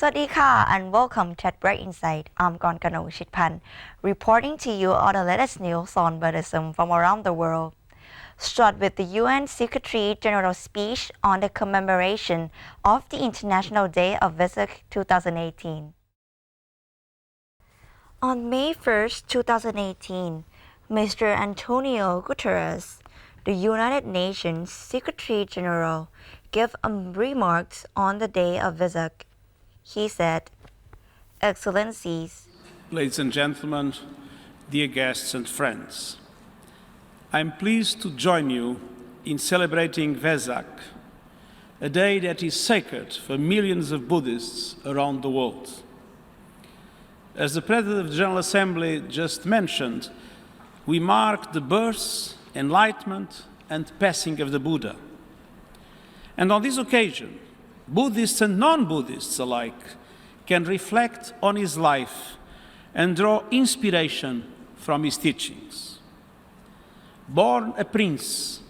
สวัสดีค่ะ and welcome to Bright Insight. I'm Gongano Shitpan, reporting to you all the latest news on Buddhism from around the world. Start with the UN Secretary General speech on the commemoration of the International Day of Vesak 2018. On May 1st, 2018, Mr. Antonio Guterres, the United Nations Secretary General, gave remarks on the Day of Vesak. He said, Excellencies, ladies and gentlemen, dear guests and friends, I'm pleased to join you in celebrating Vesak, a day that is sacred for millions of Buddhists around the world. As the President of the General Assembly just mentioned, we mark the birth, enlightenment, and passing of the Buddha. And on this occasion, Buddhists and non-Buddhists alike can reflect on his life and draw inspiration from his teachings. Born a prince,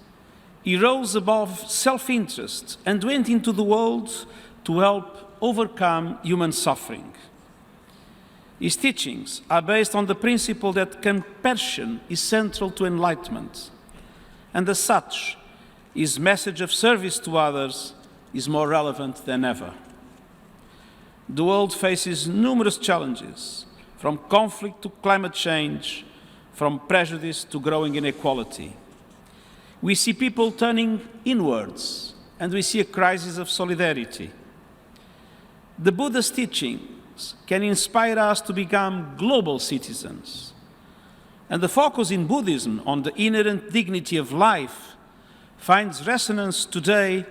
he rose above self-interest and went into the world to help overcome human suffering. His teachings are based on the principle that compassion is central to enlightenment, and as such, his message of service to others is more relevant than ever. The world faces numerous challenges, from conflict to climate change, from prejudice to growing inequality. We see people turning inwards, and we see a crisis of solidarity. The Buddha's teachings can inspire us to become global citizens. And the focus in Buddhism on the inherent dignity of life finds resonance today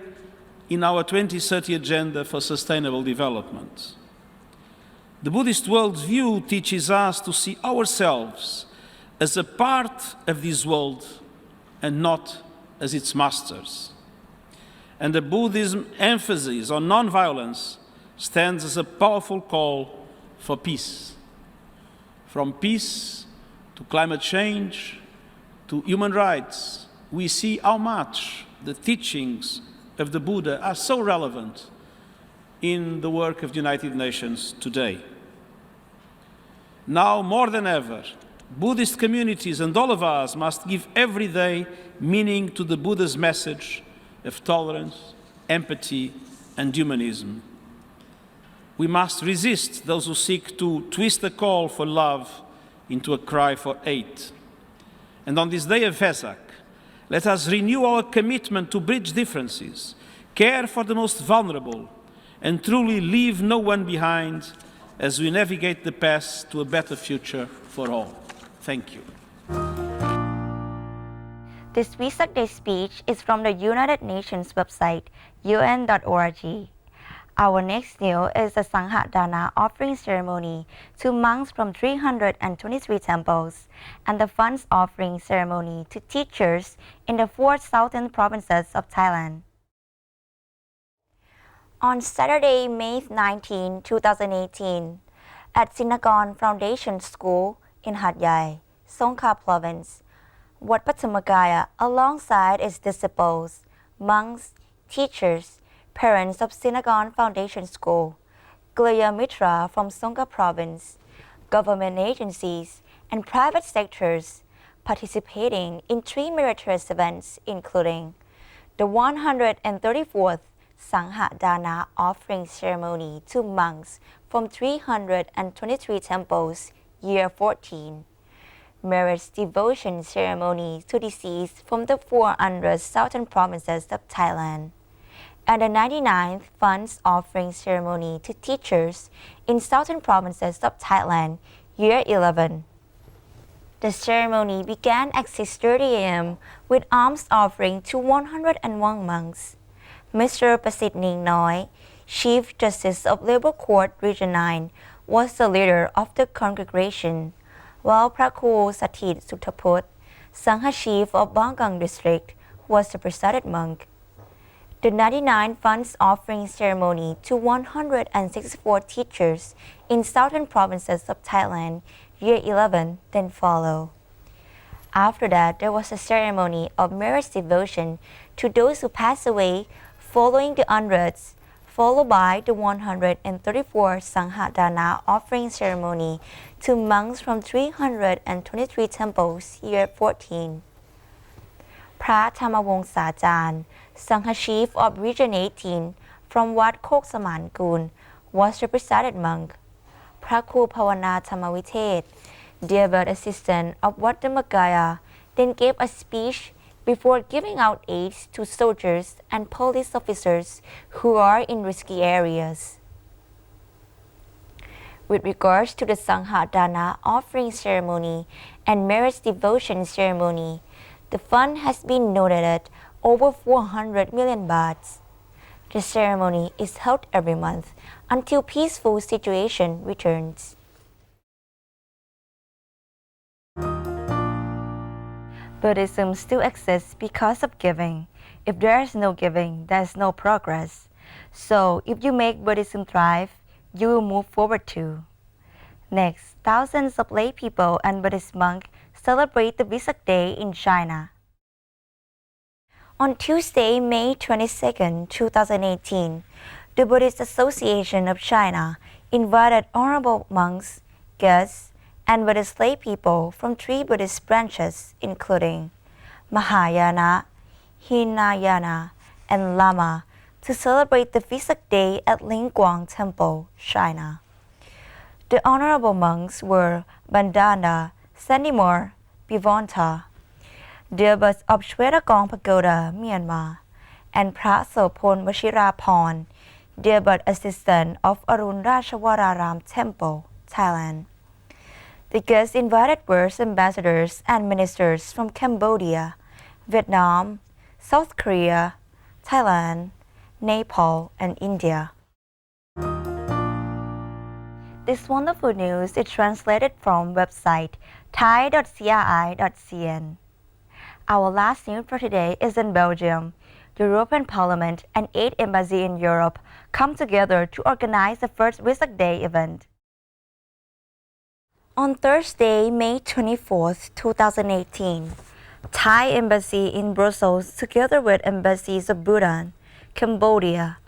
in our 2030 Agenda for Sustainable Development. The Buddhist worldview teaches us to see ourselves as a part of this world and not as its masters. And the Buddhism emphasis on non-violence stands as a powerful call for peace. From peace to climate change to human rights, we see how much the teachings of the Buddha are so relevant in the work of the United Nations today. Now more than ever, Buddhist communities and all of us must give every day meaning to the Buddha's message of tolerance, empathy, and humanism. We must resist those who seek to twist the call for love into a cry for hate. And on this day of Vesak, let us renew our commitment to bridge differences, care for the most vulnerable, and truly leave no one behind as we navigate the path to a better future for all. Thank you. This Vesak Day speech is from the United Nations website, un.org. Our next news is the Sangha Dana offering ceremony to monks from 323 temples and the funds offering ceremony to teachers in the 4 southern provinces of Thailand. On Saturday, May 19, 2018, at Sinagon Foundation School in Hat Yai, Songkhla Province, Wat Patamagaya, alongside its disciples, monks, teachers, parents of Sinagon Foundation School, Glaya Mitra from Songkhla Province, government agencies, and private sectors participating in 3 meritorious events, including the 134th Sangha Dana offering ceremony to monks from 323 temples, year 14, marriage devotion ceremony to deceased from the 400 southern provinces of Thailand, and the 99th funds offering ceremony to teachers in southern provinces of Thailand, year 11. The ceremony began at 6:30 a.m. with alms offering to 101 monks. Mr. Pasit Ning Noi, Chief Justice of Labour Court Region 9, was the leader of the congregation, while Prakru Sathit Suthaput, Sangha Chief of Bangkang District, was the presided monk. The 99 funds offering ceremony to 164 teachers in southern provinces of Thailand, year 11, then followed. After that, there was a ceremony of marriage devotion to those who passed away following the unrest followed by the 134 Sanghadana offering ceremony to monks from 323 temples, year 14. พระธรรมวงศาจารย์ Sangha Chief of Region 18 from Wat Kok Saman Kun was the presided monk. พระครูภาวนาธรรมวิเทศ the above assistant of Wat Dhammakaya then gave a speech before giving out aids to soldiers and police officers who are in risky areas. With regards to the Sanghadana offering ceremony and marriage devotion ceremony, the fund has been noted at over 400 million bahts. The ceremony is held every month until peaceful situation returns. Buddhism still exists because of giving. If there is no giving, there is no progress. So, if you make Buddhism thrive, you will move forward too. Next, thousands of lay people and Buddhist monks celebrate the Vesak Day in China. On Tuesday, May 22, 2018, the Buddhist Association of China invited honorable monks, guests, and Buddhist lay people from 3 Buddhist branches including Mahayana, Hinayana, and Lama to celebrate the Vesak Day at Lingguang Temple, China. The honorable monks were Bandana, Sandimor, Bivonta, the abbot of Shwetakong Pagoda, Myanmar, and Phra Sopon Washiraporn, the abbot assistant of Arun Rashawararam Temple, Thailand. The guests invited were ambassadors and ministers from Cambodia, Vietnam, South Korea, Thailand, Nepal, and India. This wonderful news is translated from website thai.cri.cn. Our last news for today is in Belgium. The European Parliament and 8 embassies in Europe come together to organize the first Vesak Day event. On Thursday, May 24, 2018, Thai Embassy in Brussels together with embassies of Bhutan, Cambodia,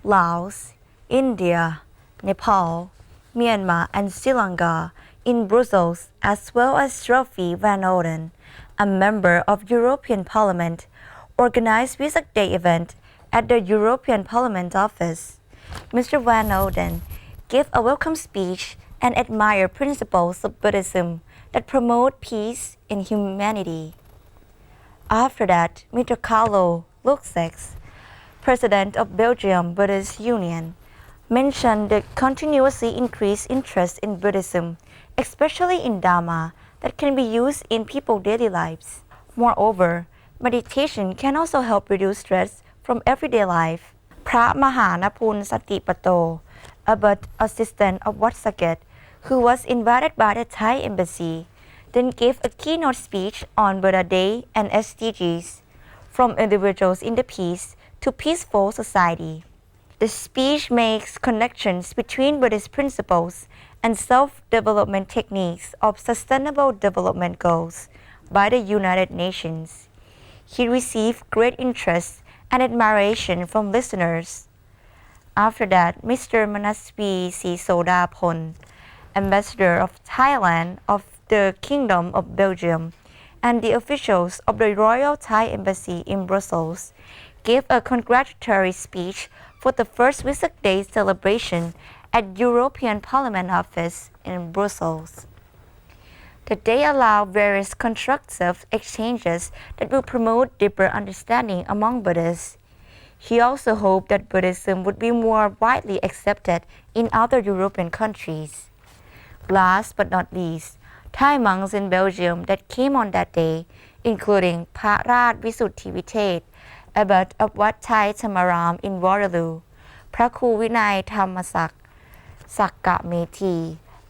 Laos, India, Nepal, Myanmar and Sri Lanka in Brussels, as well as Strofi Van Oden, a member of European Parliament, organized Vesak Day event at the European Parliament office. Mr. Van Oden gave a welcome speech and admired principles of Buddhism that promote peace and humanity. After that, Mr. Carlo Luxex, President of Belgium Buddhist Union, mentioned the continuously increased interest in Buddhism, especially in Dharma, that can be used in people's daily lives. Moreover, meditation can also help reduce stress from everyday life. พระมหานพุนสติปโต abbot assistant of Wat Saket, who was invited by the Thai embassy, then gave a keynote speech on Buddha Day and SDGs, from individuals in the peace to peaceful society. The speech makes connections between Buddhist principles and self-development techniques of Sustainable Development Goals by the United Nations. He received great interest and admiration from listeners. After that, Mr. Manaswi Sisodapon, Ambassador of Thailand of the Kingdom of Belgium, and the officials of the Royal Thai Embassy in Brussels gave a congratulatory speech for the first Vesak Day celebration at European Parliament office in Brussels. The day allowed various constructive exchanges that will promote deeper understanding among Buddhists. He also hoped that Buddhism would be more widely accepted in other European countries. Last but not least, Thai monks in Belgium that came on that day, including พระราชวิสุทธิวิเทศ abbot of Wat Thai Thamaram in Waterloo, พระครูวินัยธรรมศักดิ์สักกะเมธี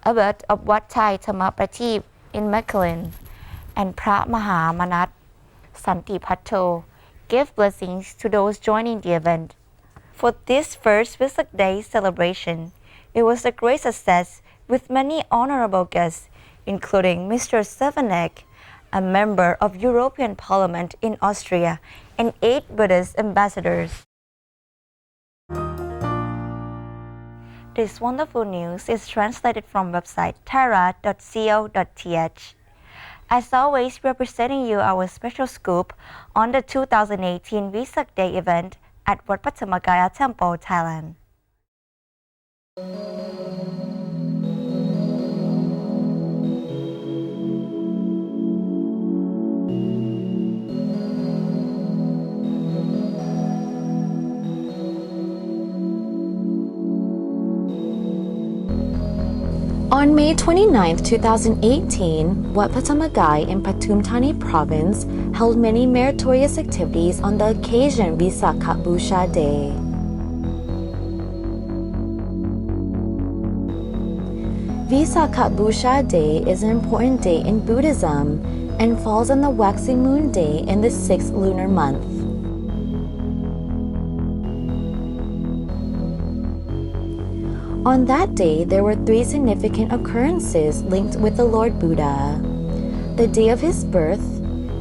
abbot of Wat Thai Thama Prateep in Mechelen, and พระมหามนัสสันติพัทโธ gave blessings to those joining the event. For this first Vesak Day celebration, it was a great success with many honorable guests, including Mr. Sevanek, a member of European Parliament in Austria, and 8 Buddhist ambassadors. This wonderful news is translated from website tara.co.th. As always, we are presenting you our special scoop on the 2018 Vesak Day event at Wat Patthammakaya Temple, Thailand. On May 29, 2018, Wat Patthammakaya in Pathum Thani Province held many meritorious activities on the occasion Visakha Busha Day. Visakha Busha Day is an important day in Buddhism and falls on the waxing moon day in the 6th lunar month. On that day, there were 3 significant occurrences linked with the Lord Buddha: the day of his birth,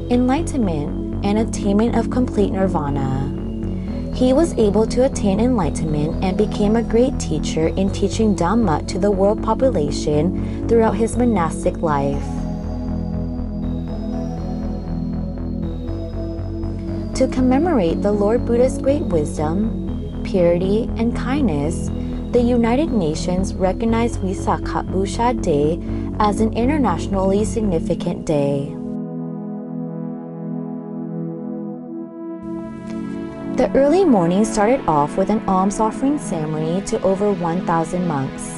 enlightenment, and attainment of complete nirvana. He was able to attain enlightenment and became a great teacher in teaching Dhamma to the world population throughout his monastic life. To commemorate the Lord Buddha's great wisdom, purity, and kindness, the United Nations recognized Visakha Busha Day as an internationally significant day. The early morning started off with an alms offering ceremony to over 1,000 monks.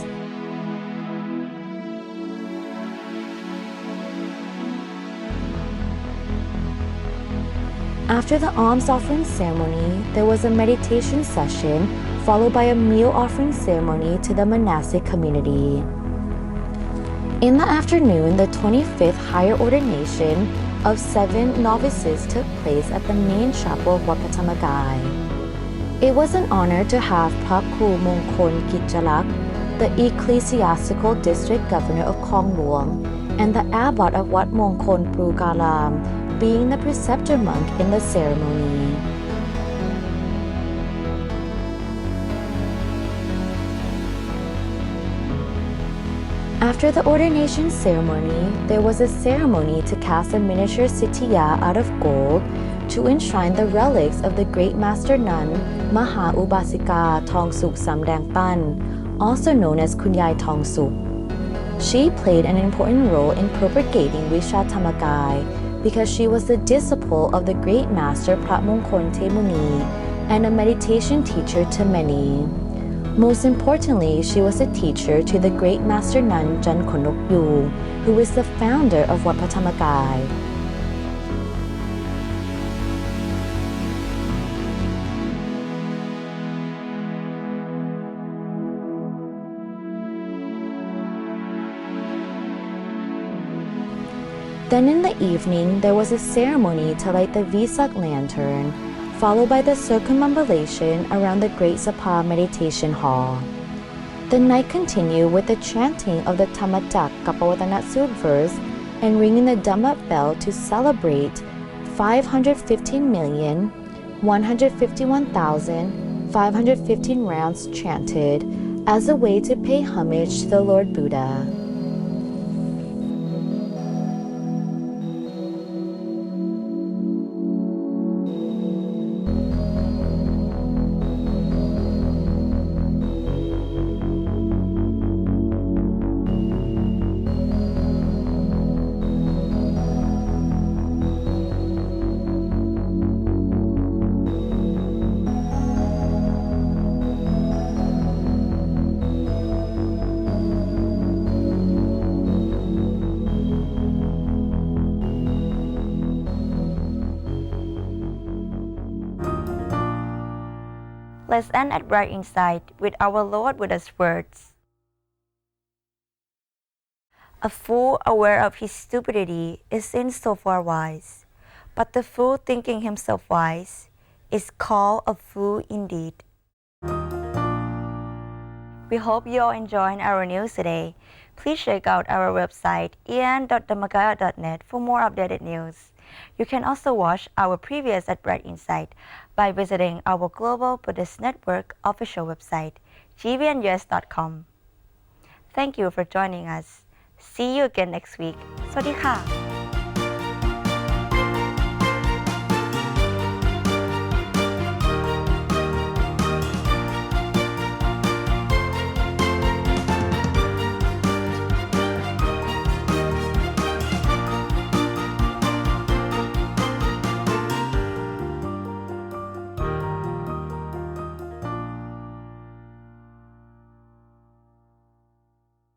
After the alms offering ceremony, there was a meditation session followed by a meal offering ceremony to the monastic community. In the afternoon, the 25th higher ordination of 7 novices took place at the main chapel of Wat Patthammakaya. It was an honor to have Phra Kru Mongkol Kitchalak, the ecclesiastical district governor of Khong Luang, and the abbot of Wat Mongkol Prukaram being the preceptor monk in the ceremony. After the ordination ceremony, there was a ceremony to cast a miniature sitiya out of gold to enshrine the relics of the great master nun Maha Ubasika Thongsuk Samdang Pan, also known as Kunyai Thongsuk. She played an important role in propagating Visha Thammakai because she was the disciple of the great master Pratmongkol Temuni and a meditation teacher to many. Most importantly, she was a teacher to the great master nun Jan Konok Yu, who is the founder of Wat Patthammakaya. Then in the evening, there was a ceremony to light the Vesak lantern, followed by the circumambulation around the Great Sapa Meditation Hall. The night continued with the chanting of the Thammatak Kapawatanatsut verse and ringing the Dhamma bell to celebrate 515,151,515 rounds chanted as a way to pay homage to the Lord Buddha. Let's end at bright insight with our Lord Buddha's words. A fool aware of his stupidity is insofar wise, but the fool thinking himself wise is called a fool indeed. We hope you all enjoyed our news today. Please check out our website en.dhammakaya.net for more updated news. You can also watch our previous at Bright Insight by visiting our Global Buddhist Network official website gbnus.com. Thank you for joining us. See you again next week. สวัสดีค่ะ